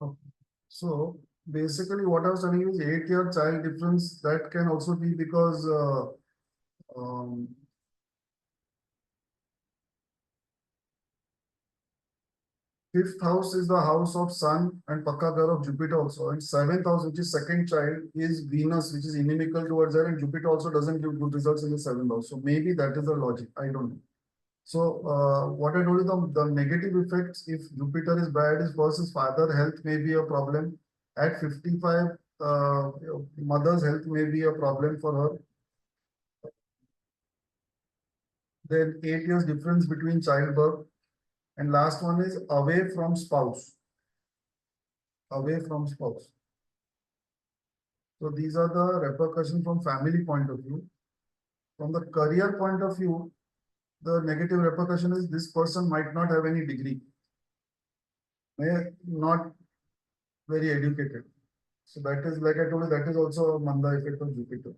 Okay. So basically, what I was telling you is 8-year child difference. That can also be because um, fifth house is the house of Sun and Pakka Ghar of Jupiter also. And seventh house, which is second child, is Venus, which is inimical towards her, and Jupiter also doesn't give good results in the seventh house. So maybe that is the logic. I don't know. So what I told you, the negative effects, if Jupiter is bad, is first his father health may be a problem. At 55, mother's health may be a problem for her. Then 8 years difference between childbirth. And last one is away from spouse. Away from spouse. So these are the repercussions from family point of view. From the career point of view, the negative repercussion is this person might not have any degree, may not very educated. So that is, like I told you, that is also a Manda effect of Jupiter.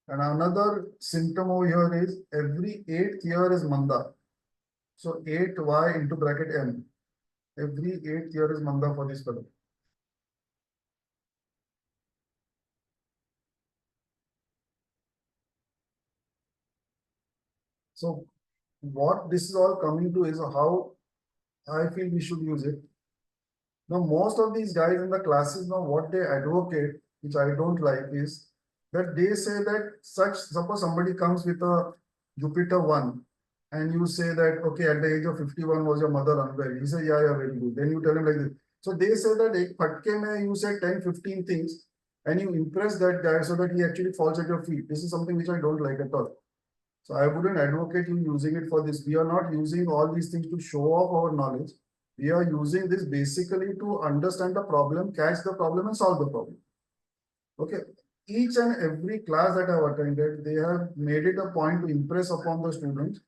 And another symptom over here is every 8th year is Manda. So 8y into bracket m. Every 8th year is Manda for this fellow. So what this is all coming to is how I feel we should use it. Now, most of these guys in the classes, now what they advocate, which I don't like, is that they say that suppose somebody comes with a Jupiter 1 and you say that, okay, at the age of 51 was your mother unwell. He says, yeah, very good. Then you tell him like this. So they say that ek patke mein you say 10, 15 things and you impress that guy so that he actually falls at your feet. This is something which I don't like at all. So I wouldn't advocate you using it for this. We are not using all these things to show off our knowledge. We are using this basically to understand the problem, catch the problem, and solve the problem. Okay. Each and every class that I've attended, they have made it a point to impress upon the students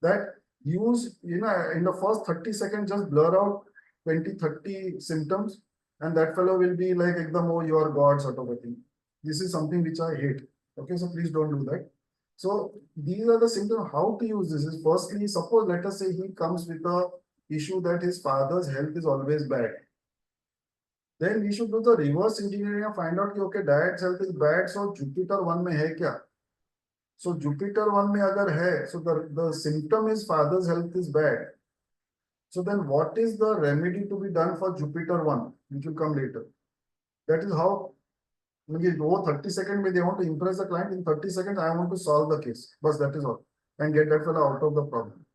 that use, in the first 30 seconds, just blur out 20, 30 symptoms, and that fellow will be like, ekdam, oh, you are God sort of a thing. This is something which I hate. Okay, so please don't do that. So these are the symptoms. How to use this is firstly, suppose let us say he comes with a issue that his father's health is always bad. Then we should do the reverse engineering and find out कि okay dad's health is bad, so Jupiter 1 में है क्या? So Jupiter 1 में अगर है, so the symptom is father's health is bad. So then what is the remedy to be done for Jupiter 1, which will come later? That is how. Maybe go 30 seconds, they want to impress the client. In 30 seconds, I want to solve the case. But that is all. And get that fellow out of the problem.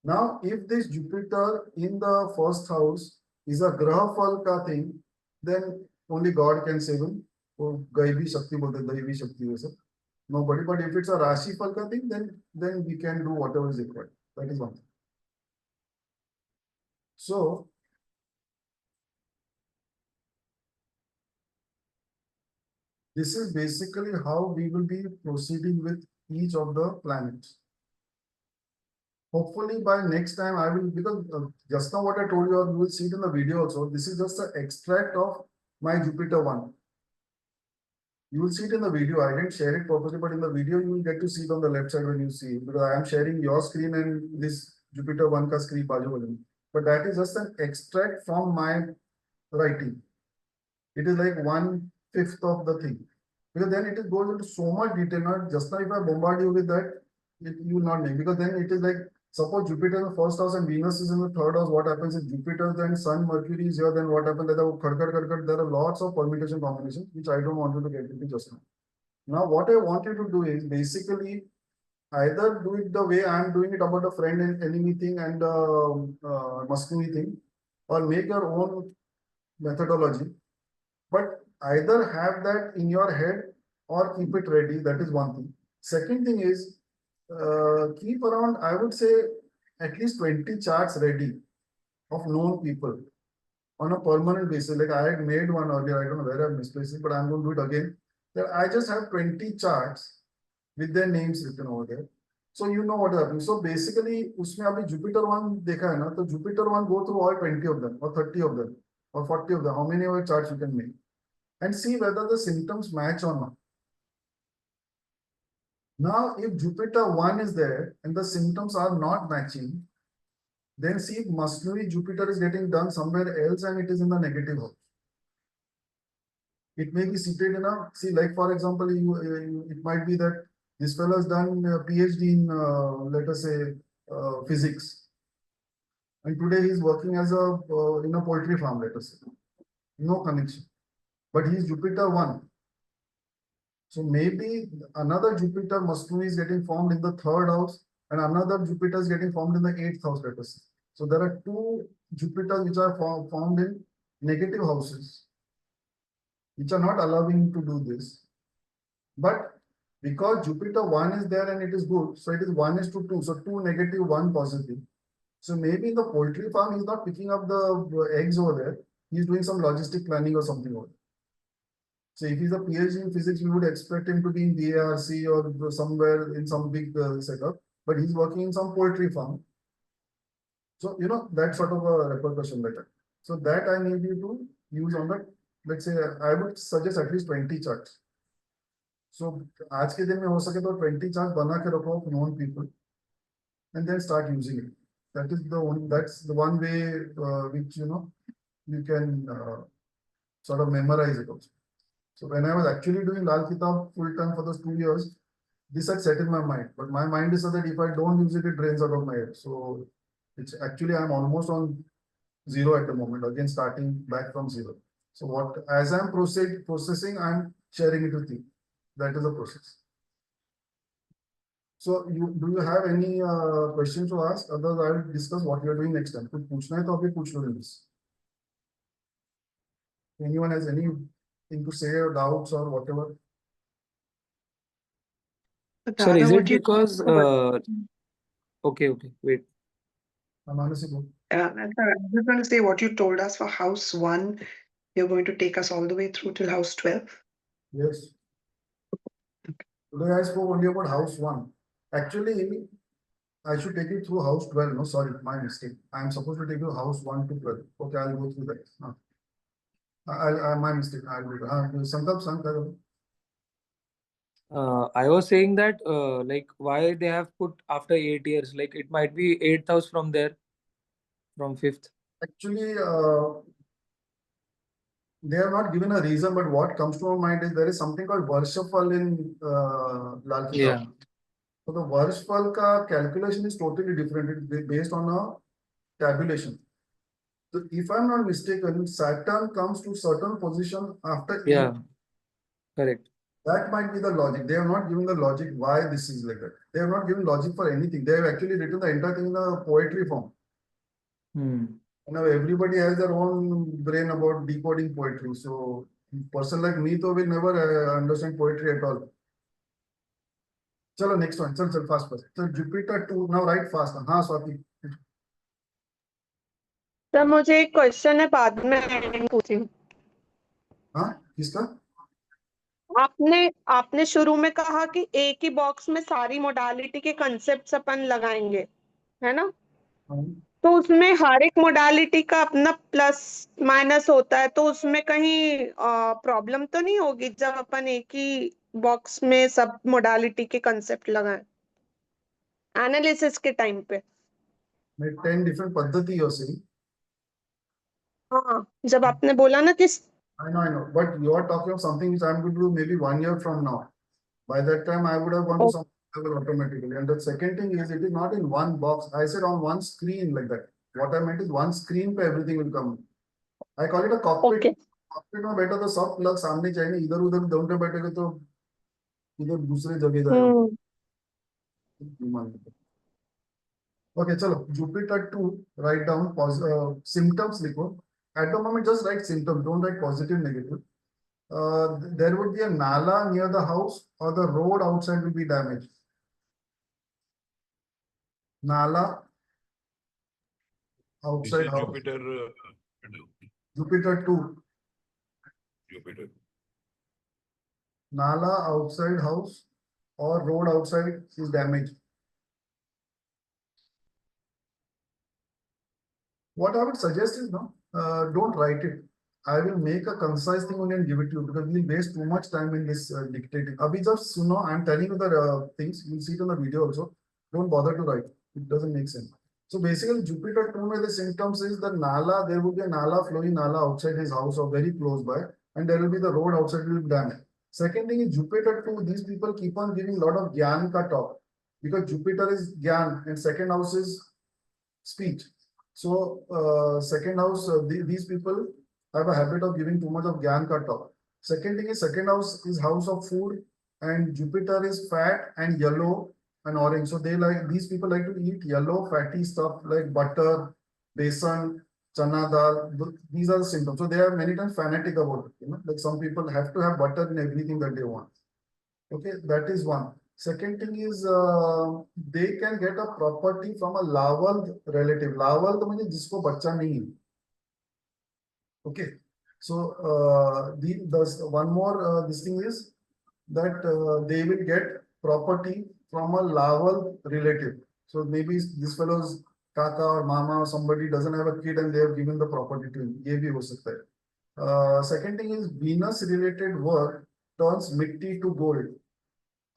Now, if this Jupiter in the first house is a Graha Fal ka thing, then only God can save him. Or Gaivi Shakti bolte, Daivi Shakti वैसे. Nobody. But if it's a Rashi Fal ka thing, then we can do whatever is required. That is one thing. So, this is basically how we will be proceeding with each of the planets. Hopefully by next time I will, because just now what I told you, you will see it in the video also. This is just an extract of my Jupiter 1. You will see it in the video. I didn't share it purposely, but in the video you will get to see it on the left side when you see it, because I am sharing your screen and this Jupiter 1 ka screen baaju. But that is just an extract from my writing. It is like 1/5 of the thing. Because then it goes into so much detail. Not just now if I bombard you with that, you will not make. Because then it is like, suppose Jupiter in the first house and Venus is in the third house, what happens if Jupiter, then Sun, Mercury is here, then what happens? There are lots of permutation combinations, which I don't want you to get into just now. Now, what I want you to do is basically either do it the way I am doing it about the friend and enemy thing and Muscovy thing, or make your own methodology. But either have that in your head or keep it ready. That is one thing. Second thing is keep around, I would say, at least 20 charts ready of known people on a permanent basis. Like I had made one earlier, I don't know where I've misplaced it, but I'm going to do it again. That I just have 20 charts with their names written over there. So you know what is happening. So basically, उसमें अभी Jupiter 1 देखा है ना, तो Jupiter 1 go through all 20 of them or 30 of them or 40 of them. How many of charts you can make? And see whether the symptoms match or not. Now, if Jupiter 1 is there and the symptoms are not matching, then see if Masnavi Jupiter is getting done somewhere else and it is in the negative house. It may be seated in a, see, like for example, it might be that this fellow has done a PhD in, let us say, physics. And today he's working as a, in a poultry farm, let us say. No connection. But he's Jupiter 1. So maybe another Jupiter Masnavi is getting formed in the 3rd house and another Jupiter is getting formed in the 8th house, let us say. So there are two Jupiters which are formed in negative houses, which are not allowing to do this. But because Jupiter 1 is there and it is good, so it is 1:2. So 2 negative, 1 positive. So maybe in the poultry farm, he's not picking up the eggs over there. He's doing some logistic planning or something over there. So if he's a PhD in physics, we would expect him to be in DARC or somewhere in some big setup, but he's working in some poultry farm. So, you know, that sort of a repercussion better. So that I need you to use on the, let's say, I would suggest at least 20 charts. So आज के दिन में हो सके तो 20 charts बना के रखो of known people and then start using it. That is the one, that's the one way which, you know, you can sort of memorize it also. So when I was actually doing Lal Kitab full time for those 2 years, this had set in my mind. But my mind is so that if I don't use it, it drains out of my head. So it's actually I'm almost on 0 at the moment, again starting back from 0. So what as I'm processing, I'm sharing it with you. That is the process. So do you have any questions to ask? Otherwise, I will discuss what we are doing next time. कुछ पूछना है तो अभी पूछ लो this. Anyone has anything to say or doubts or whatever? Sir, is it because okay, wait. Manasi, go. Sir, I'm just going to say what you told us for house 1, you're going to take us all the way through till house 12. Yes. Today I spoke only about house 1. Actually, I should take you through house 12. No, sorry, my mistake. I'm supposed to take you house 1 to 12. Okay, I'll go through that. My mistake. I'll do that. Sankar. I was saying that like why they have put after 8 years, like it might be 8th house from there, from 5th. Actually, they have not given a reason, but what comes to my mind is there is something called Varshafal in Lal Kitab. Yeah. So the Varshfal ka calculation is totally different. It's based on a tabulation. So if I'm not mistaken, Saturn comes to certain position after 8. Yeah, correct. That might be the logic. They have not given the logic why this is like that. They have not given logic for anything. They have actually written the entire thing in a poetry form. Now everybody has their own brain about decoding poetry. So a person like me though will never understand poetry at all. Chalo, next one. Chal, fast. So Jupiter 2. Now write fast. हाँ Swati. Sir मुझे एक question है, बाद में पूछी हूँ. हाँ किसका? आपने शुरू में कहा कि एक ही बॉक्स में सारी मोडालिटी के कंसेप्ट अपन लगाएंगे, है ना? तो उसमें हर एक मोडालिटी का अपना प्लस माइनस होता है, तो उसमें कहीं प्रॉब्लम तो नहीं होगी जब अपन एक ही बॉक्स में सब मोडालिटी के कंसेप्ट लगाएं एनालिसिस के टाइम पे? 10 different पद्धति हो सही. हाँ, जब आपने बोला ना कि I know, but you are talking of something which I'm going to do maybe 1 year from now. By that time, I would have gone to some level automatically. And the second thing is, it is not in one box. I said on one screen like that. What I meant is one screen पे everything will come. I call it a cockpit. Okay. Cockpit में बैठा तो सब plug सामने चाहिए, इधर-उधर दोनों बैठेगा तो इधर दूसरे जगह जाएगा. Okay, चलो Jupiter 2, write down symptoms लिखो. At the moment, just write symptoms. Don't write positive, negative. There would be a nala near the house, or the road outside will be damaged. Nala outside house. Jupiter 2. Jupiter. Nala outside house or road outside is damaged. What I would suggest is don't write it. I will make a concise thing only and give it to you because we'll waste too much time in this dictating. Abhi just I'm telling you the things. You'll see it on the video also. Don't bother to write. It doesn't make sense. So basically Jupiter 2 में the symptoms is the nala, there will be a nala, flowing nala outside his house or very close by, and there will be the road outside will be damaged. Second thing is Jupiter 2, these people keep on giving lot of Gyan ka talk, because Jupiter is Gyan and second house is speech. So second house, these people have a habit of giving too much of Gyan ka talk. Second thing is second house is house of food, and Jupiter is fat and yellow and orange. So they like, these people like to eat yellow fatty stuff like butter, besan, chana dal. These are the symptoms. So they are many times fanatic about it. Like some people have to have butter in everything that they want. Okay, that is one. Second thing is they can get a property from a Lawal relative. Lawal तो मुझे जिसको बच्चा नहीं है. Okay, so the one more this thing is that they will get property from a Lawal relative. So maybe this fellow's kaka or mama or somebody doesn't have a kid and they have given the property to him. ये भी हो सकता है. Second thing is Venus related work turns mitti to gold.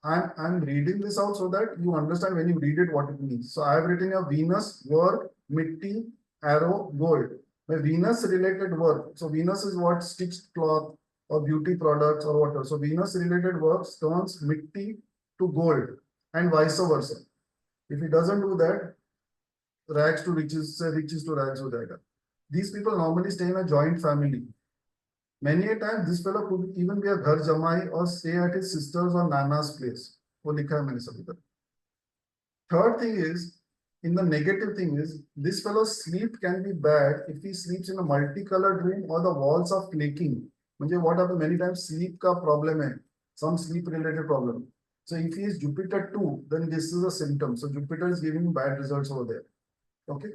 I'm reading this out so that you understand when you read it what it means. So I have written a Venus work, mitti, arrow, gold. My Venus related work. So Venus is what stitched cloth or beauty products or whatever. So Venus related works turns mitti to gold and vice versa. If he doesn't do that, rags to riches, riches to rags हो जाएगा. These people normally stay in a joint family. Many a time this fellow could even be a ghar jamai or stay at his sister's or nana's place. वो लिखा है मैंने सभी पर. Third thing is, in the negative thing is, this fellow's sleep can be bad if he sleeps in a multicolored room or the walls are flaking. म्हणजे what happens many times sleep का problem है, some sleep related problem. So if he is Jupiter 2, then this is a symptom. So Jupiter is giving bad results over there. Okay.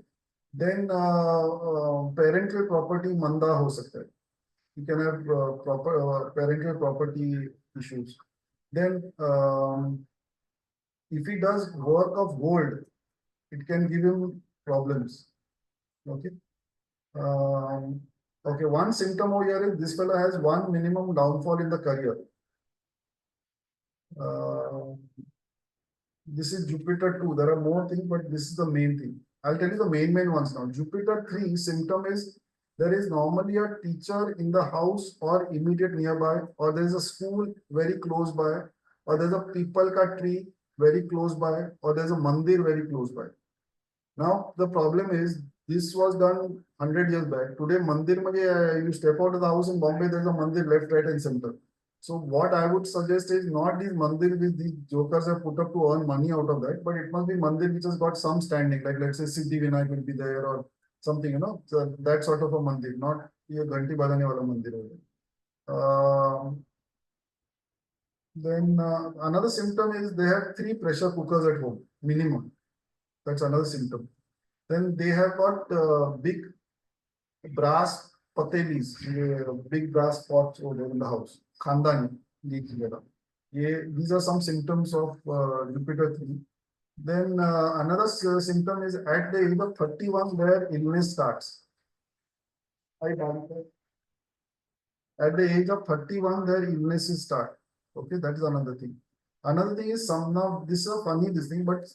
Then parental property manda हो सकता है. You can have parental property issues. Then if he does work of gold, it can give him problems. Okay. Okay, one symptom over here is this fellow has one minimum downfall in the career. This is Jupiter 2. There are more things, but this is the main thing. I'll tell you the main ones now. Jupiter 3 symptom is there is normally a teacher in the house or immediate nearby, or there is a school very close by, or there's a people ka tree very close by, or there's a mandir very close by. Now the problem is this was done 100 years back. Today mandir mein you step out of the house in Bombay, there's a mandir left, right, and center. So what I would suggest is not these mandir which these jokers have put up to earn money out of that, but it must be mandir which has got some standing, like let's say Siddhi Vinayak will be there or something, so that sort of a mandir, not ye ghanti bajane wala mandir. Then another symptom is they have 3 pressure cookers at home, minimum. That's another symptom. Then they have got big brass patelis, big brass pots over there in the house. Khandani. These are some symptoms of Jupiter 3. Then another symptom is at the age of 31 where illness starts. At the age of 31 their illnesses start. Okay, that is another thing. Another thing is now this is a funny thing, but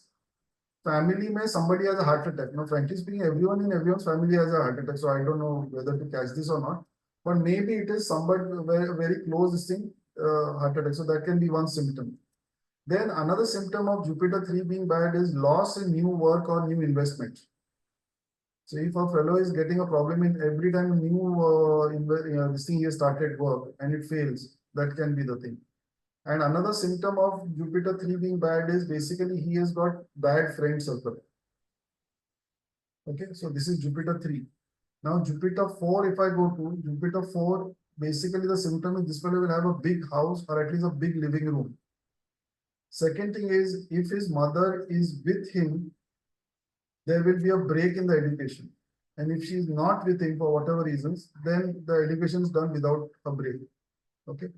family may somebody has a heart attack. Now, frankly speaking, everyone in everyone's family has a heart attack. So I don't know whether to catch this or not. But maybe it is somebody very close this thing, heart attack. So that can be one symptom. Then another symptom of Jupiter 3 being bad is loss in new work or new investment. So if a fellow is getting a problem in every time new this thing he has started work and it fails, that can be the thing. And another symptom of Jupiter 3 being bad is basically he has got bad friend circle. Okay, so this is Jupiter 3. Now Jupiter 4, if I go to Jupiter 4, basically the symptom is this fellow will have a big house or at least a big living room. Second thing is if his mother is with him, there will be a break in the education. And if she is not with him for whatever reasons, then the education is done without a break. Okay.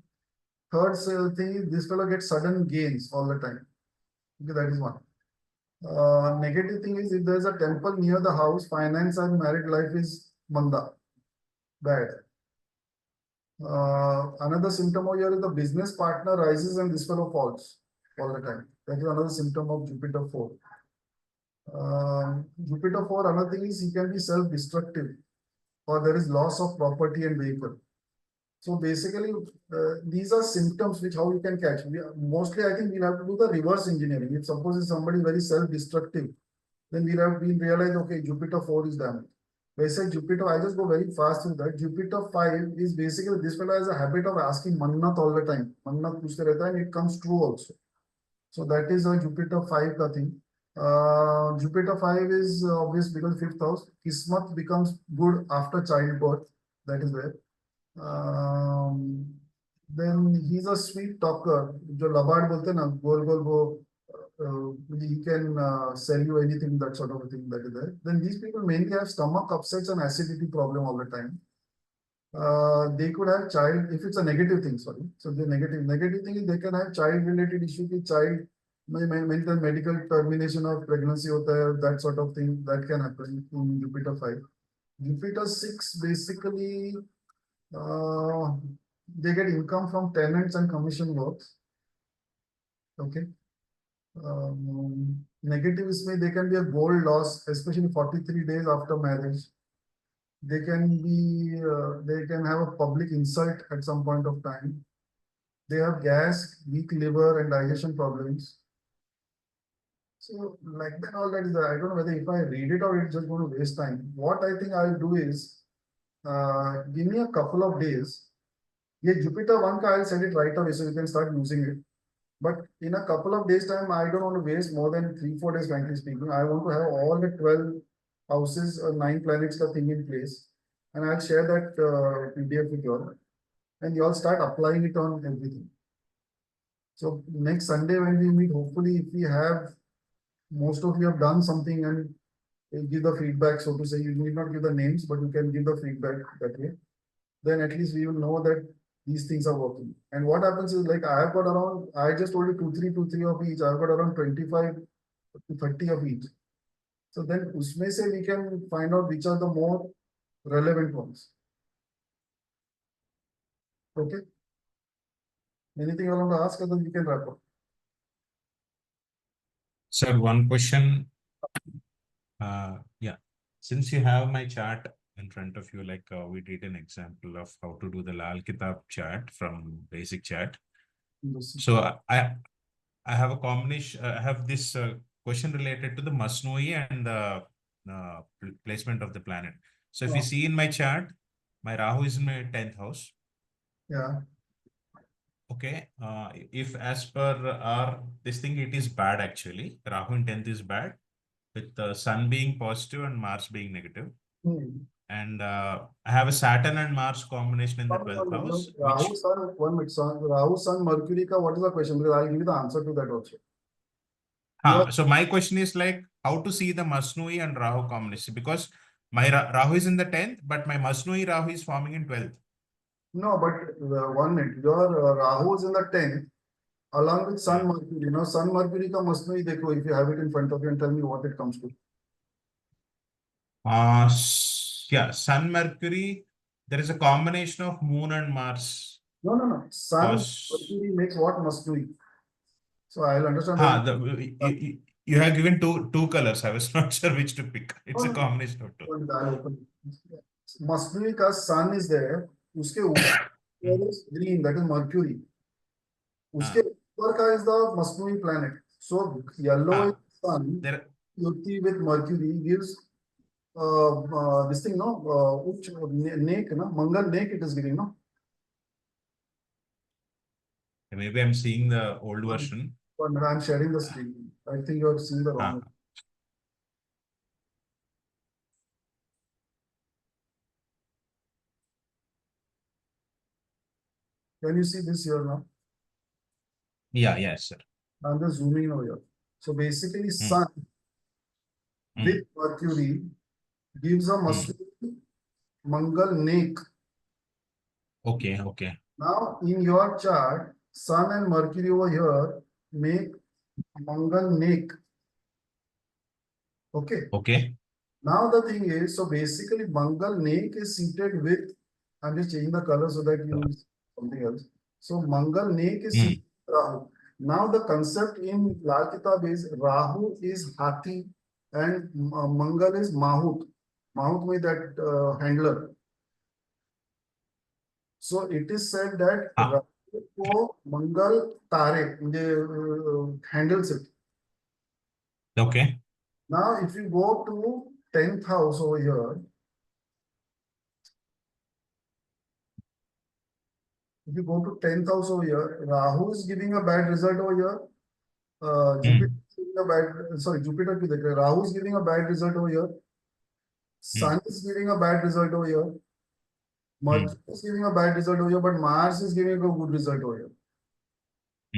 Third thing is this fellow gets sudden gains all the time. Okay, that is one. Negative thing is if there is a temple near the house, finance and married life is manda, bad. Another symptom over here is the business partner rises and this fellow falls all the time. That is another symptom of Jupiter 4. Jupiter 4, another thing is he can be self-destructive, or there is loss of property and vehicle. So basically, these are symptoms which how you can catch. Mostly, I think we'll have to do the reverse engineering. If suppose is somebody very self-destructive, then we'll realize, okay, Jupiter 4 is damaged. Basic Jupiter, I just go very fast with that. Jupiter 5 is basically, this fellow has a habit of asking Mannat all the time. Mannat puchte rehta hai, and it comes true also. So that is a Jupiter 5 ka thing. Jupiter 5 is obvious because 5th house. Kismat becomes good after childbirth. That is where. Then he's a sweet talker. जो लबाड़ बोलते हैं ना, गोल गोल वो, he can sell you anything, that sort of a thing that is there. Then these people mainly have stomach upsets and acidity problem all the time. They could have child, if it's a negative thing, sorry. So the negative thing is they can have child related issue with child, medical termination of pregnancy hota hai, that sort of thing that can happen in Jupiter 5. Jupiter 6 basically, they get income from tenants and commission works. Okay. Negative is they can be a gold loss, especially 43 days after marriage. They can be, they can have a public insult at some point of time. They have gas, weak liver, and digestion problems. So, like that, all that is there. I don't know whether if I read it or it's just going to waste time. What I think I'll do is, give me a couple of days. Yeah, Jupiter 1 I'll send it right away so you can start using it. But in a couple of days' time, I don't want to waste more than 3-4 days, frankly speaking. I want to have all the 12 houses, 9 planets ka thing in place. And I'll share that PDF with you all. And you all start applying it on everything. So next Sunday when we meet, hopefully if we have, most of you have done something and give the feedback, so to say. You need not give the names, but you can give the feedback that way. Then at least we will know that these things are working. And what happens is, like, I have got around, I just told you 2-3 of each. I've got around 25 to 30 of each. So then usme se we can find out which are the more relevant ones. Okay. Anything you want to ask, other we can wrap up. Sir, one question. Yeah, since you have my chart in front of you, like we did an example of how to do the Lal Kitab chart from basic chart. So I have a combination. I have this question related to the Masnui and the placement of the planet. So if you see in my chart, my Rahu is in my 10th house. Yeah. Okay. If as per our this thing, it is bad actually. Rahu in 10th is bad, with the Sun being positive and Mars being negative. And I have a Saturn and Mars combination in the 12th house. Rahu Sun, 1 minute, Rahu Sun Mercury ka, what is the question? Because I'll give you the answer to that also. So my question is like how to see the Masnui and Rahu combination, because my Rahu is in the 10th, but my Masnui Rahu is forming in 12th. No, but 1 minute, your Rahu is in the 10th along with Sun Mercury. Now Sun Mercury ka Masnui dekho, if you have it in front of you, and tell me what it comes to. Yeah, Sun Mercury, there is a combination of Moon and Mars. No. Sun Mercury makes what Masnui. So I'll understand. You have given two colors. I was not sure which to pick. It's a combination of two. Masnui ka Sun is there. Uske upar is green, that is Mercury. Uske upar ka is the Masnui planet. So yellow is Sun, Yuti with Mercury gives this thing, no? Nek, no? Mangal Nek it is giving, no? Maybe I'm seeing the old version. But I'm sharing the screen. I think you have seen the wrong. Can you see this here now? Yeah, yes, sir. I'm just zooming over here. So basically, Sun with Mercury gives a Masnui Mangal Nek. Okay. Now, in your chart, Sun and Mercury over here make Mangal Nek. Okay. Now the thing is, so basically Mangal Nek is seated with, I'm just changing the color so that you see something else. So Mangal Nek is seated with Rahu. Now the concept in Lal Kitab is Rahu is Hathi and Mangal is Mahut. Mahut means that handler. So it is said that Ah. Rahu ko Mangal Tare handles it. Okay. Now, if you go to 10th house over here, if you go to 10th house over here, Rahu is giving a bad result over here. Jupiter is giving a bad, sorry, Jupiter ki dekh rahe, Rahu is giving a bad result over here. Sun is giving a bad result over here. Mercury is giving a bad result over here, but Mars is giving a good result over here.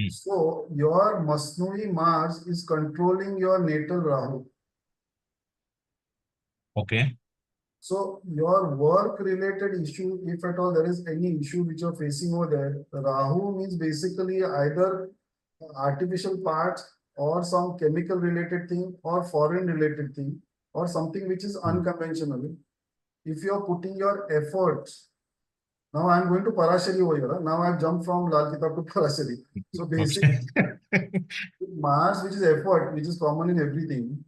So your Masnui Mars is controlling your natal Rahu. Okay. So your work related issue, if at all there is any issue which you're facing over there, Rahu means basically either artificial parts or some chemical related thing or foreign related thing or something which is unconventional. If you're putting your efforts, now I'm going to Parashari over here. Now I've jumped from Lal Kitab to Parashari. So basically, Mars, which is effort, which is common in everything,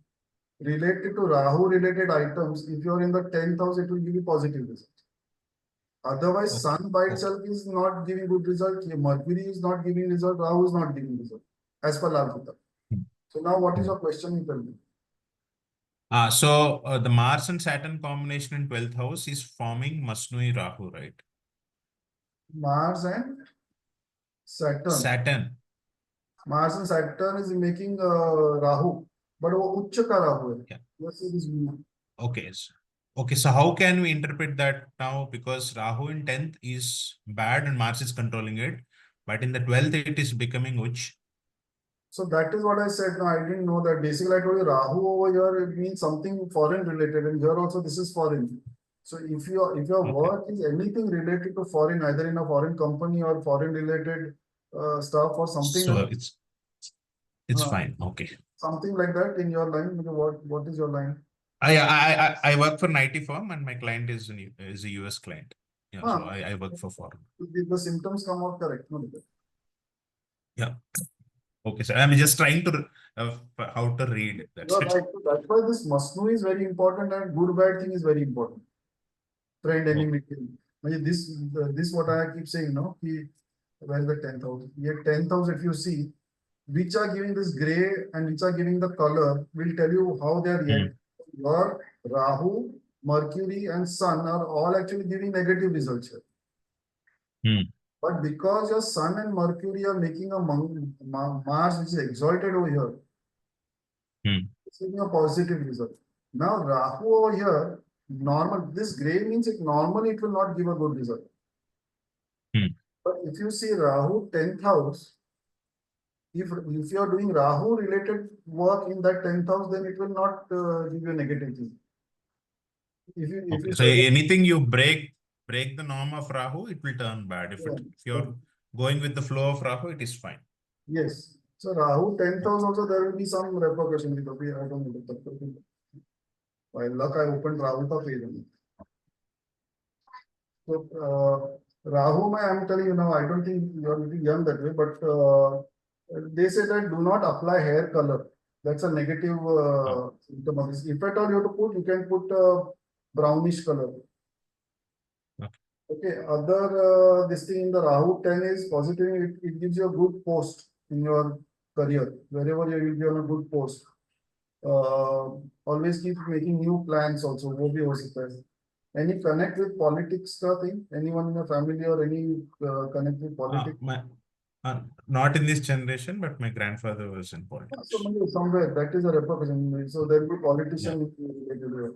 related to Rahu related items, if you're in the 10th house, it will give you positive result. Otherwise, Sun by itself is not giving good result. Mercury is not giving result. Rahu is not giving result as per Lal Kitab. So now what is your question? You tell me. So the Mars and Saturn combination in 12th house is forming Masnui Rahu, right? Mars and Saturn. Saturn. Mars and Saturn is making Rahu, but वो उच्च का Rahu है. Yeah. Yes, it is weak. Okay. Okay, so how can we interpret that now? Because Rahu in 10th is bad and Mars is controlling it, but in the 12th it is becoming Uch. So that is what I said. No, I didn't know that. Basically, I told you Rahu over here, it means something foreign related, and here also this is foreign. So if your work is anything related to foreign, either in a foreign company or foreign related stuff or something. So like, it's fine. Okay. Something like that in your line. What is your line? I work for an IT firm and my client is a US client. Yeah, so I work for foreign. The symptoms come out correct. No? Yeah. Okay, so I'm just trying to how to read. That's it. Right. So that's why this Masnu is very important and good bad thing is very important. Trend enemy. This what I keep saying. No, where is the 10th house? Here 10th house. If you see, which are giving this gray and which are giving the color, will tell you how they are reacting. Your Rahu, Mercury, and Sun are all actually giving negative results here. But because your Sun and Mercury are making a Mars which is exalted over here, it's giving a positive result. Now Rahu over here, normal, this gray means it normally it will not give a good result. But if you see Rahu 10th house, if you are doing Rahu related work in that 10th house, then it will not give you a negative thing. So anything you break the norm of Rahu, it will turn bad. If you're going with the flow of Rahu, it is fine. Yes. So Rahu 10th house also there will be some repercussion because I don't know. By luck I opened Rahu ka page. So Rahu, I am telling you now, I don't think you are little young that way, but they say that do not apply hair color. That's a negative symptom of this. If at all you have to put, you can put brownish color. Okay, other this thing in the Rahu 10 is positive, it gives you a good post in your career. Wherever you will be on a good post. Always keep making new plans also. Any connect with politics thing? Anyone in your family or any connect with politics? Not in this generation, but my grandfather was in politics. So maybe somewhere that is a repercussion. So there will be politician related to it.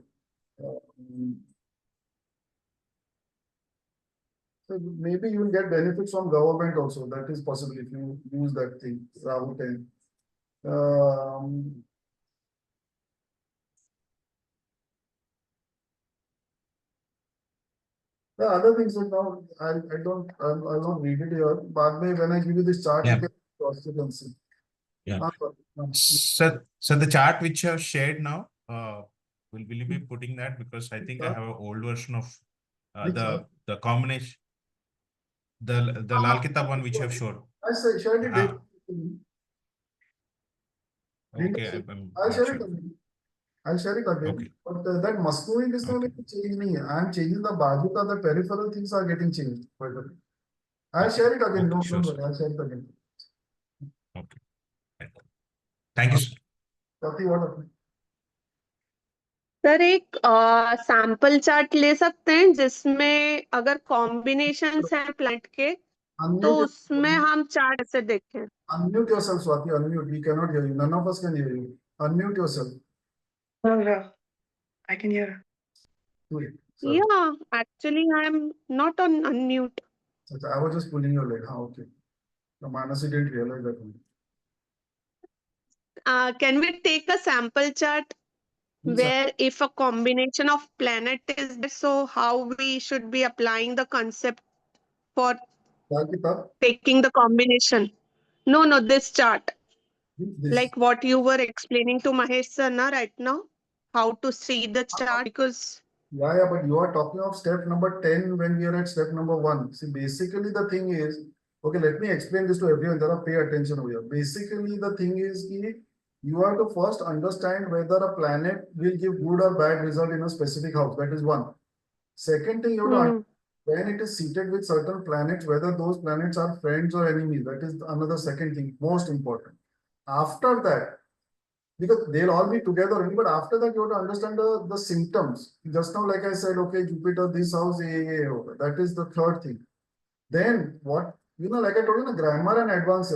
So maybe you will get benefits from government also. That is possible if you use that thing, Rahu 10. The other things that now I'll not read it here. But when I give you this chart, you can see. Yeah. So the chart which you have shared now, will you be putting that? Because I think I have an old version of the combination. The Lal Kitab one which you have shown. I shared it. Okay, I shared it. I'll share it again. Okay. But that must moving is not Okay. change nahi hai. I am changing the bajuka, the peripheral things are getting changed. Quite a bit. I'll share it again. Okay, No, sure, don't sir. worry. I'll share it again. Okay. Right. Thank you, sir. Swati, what happened? Sir एक sample chart ले सकते हैं जिसमें अगर combinations हैं plant के तो Unmute, उसमें हम चार्ट ऐसे देखें. unmute yourself, Swati. Unmute. We cannot hear you. None of us can hear you. Unmute yourself. I can hear. Do it. Sorry. Yeah, actually I'm not on unmute. I was just pulling your leg. Okay. The Manasi didn't realize that one. Can we take a sample chart Yes, sir. where if a combination of planet is there, so how we should be applying the concept for क्या किताब? taking the combination? No, this chart. This. Like what you were explaining to Mahesh sir na right now, how to see the chart because Yeah, but you are talking of step number 10 when we are at step number 1. See, basically the thing is, okay, let me explain this to everyone. Jara pay attention over here. Basically, the thing is ki you have to first understand whether a planet will give good or bad result in a specific house. That is one. Second thing, you have to understand when it is seated with certain planets, whether those planets are friends or enemies. That is another second thing, most important. After that, because they'll all be together only, but after that you have to understand the symptoms. Just now, like I said, okay, Jupiter, this house, okay. That is the third thing. Then what, like I told you, the grammar and advanced,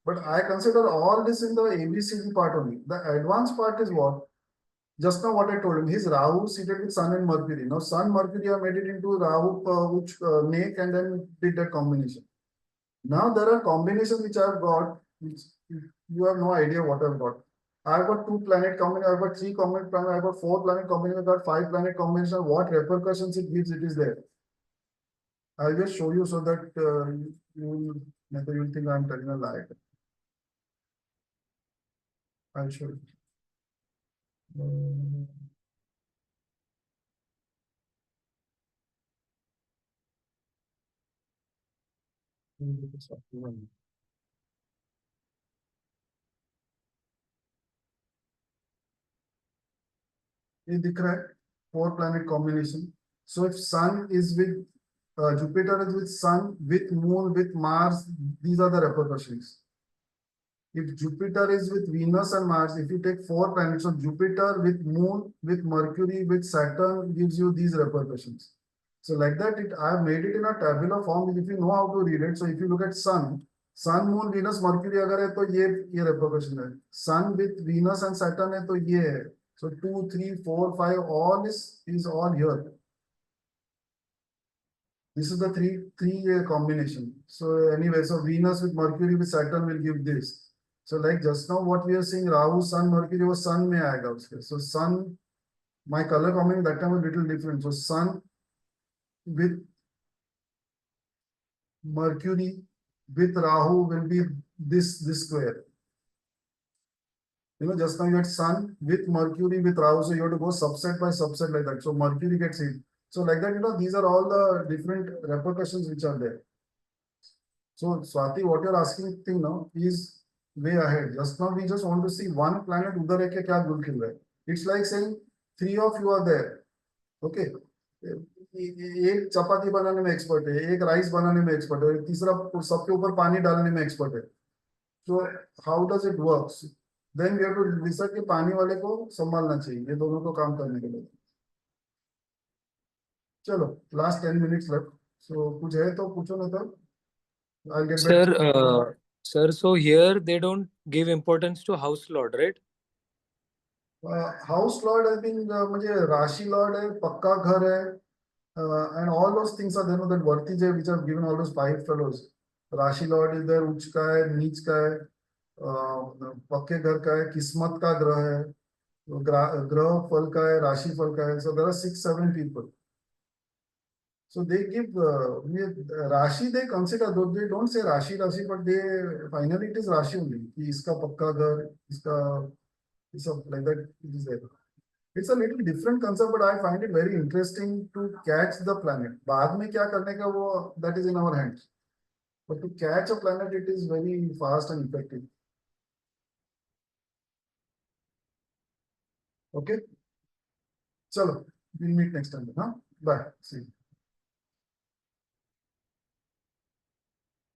but I consider all this in the ABCD part only. The advanced part is what? Just now what I told him, his Rahu seated with Sun and Mercury. Now Sun, Mercury, I made it into Rahu, which make and then did that combination. Now there are combinations which I've got, which you have no idea what I've got. I've got 2 planet combination, I've got 3 planet, I've got 4 planet combination, I've got 5 planet combination. What repercussions it gives, it is there. I'll just show you so that you'll think I'm telling a lie. I'll show you. ये दिख रहा है 4 planet combination. So if Sun is with Jupiter is with Sun, with Moon, with Mars, these are the repercussions. If Jupiter is with Venus and Mars, if you take 4 planets, so Jupiter with Moon, with Mercury, with Saturn gives you these repercussions. So like that, I have made it in a tabular form. If you know how to read it, so if you look at Sun, Moon, Venus, Mercury अगर है तो ये repercussion है. Sun with Venus and Saturn है तो ये है. So 2, 3, 4, 5, all is all here. This is the three combination. So anyway, so Venus with Mercury with Saturn will give this. So like just now what we are seeing, Rahu, Sun, Mercury was Sun में आएगा उसके. So Sun, my color combination that time was little different. So Sun with Mercury with Rahu will be this square. Just now you had Sun with Mercury with Rahu, so you have to go subset by subset like that. So Mercury gets hit. So like that, these are all the different repercussions which are there. So Swati, what you're asking thing now is way ahead. Just now we just want to see one planet udhar hai ke kya gul khil raha hai. It's like saying 3 of you are there. Okay. एक चपाती बनाने में expert है, एक rice बनाने में expert है, तीसरा सबके ऊपर पानी डालने में एक्सपर्ट है. So how does it work? Then we have to decide कि पानी वाले को संभालना चाहिए, ये दोनों को काम करने के लिए. चलो, last 10 minutes left. So कुछ है तो पूछो ना तब. I'll get back. Sir, so here they don't give importance to house lord, right? House lord has been मुझे राशि lord है, पक्का घर है, and all those things are there. That Vartij which have given all those 5 fellows. राशि lord is there, उच्च का है, नीच का है, पक्के घर का है, किस्मत का ग्रह है, ग्रह फल का है, राशि फल का है. So there are 6-7 people. So they give Rashi, they consider, though they don't say Rashi, but they finally it is Rashi only. Iska pakka ghar, iska like that it is there. It's a little different concept, but I find it very interesting to catch the planet. बाद में क्या करने का वो, that is in our hands. But to catch a planet, it is very fast and effective. Okay. Chalo, we'll meet next time. Huh? Bye. See you.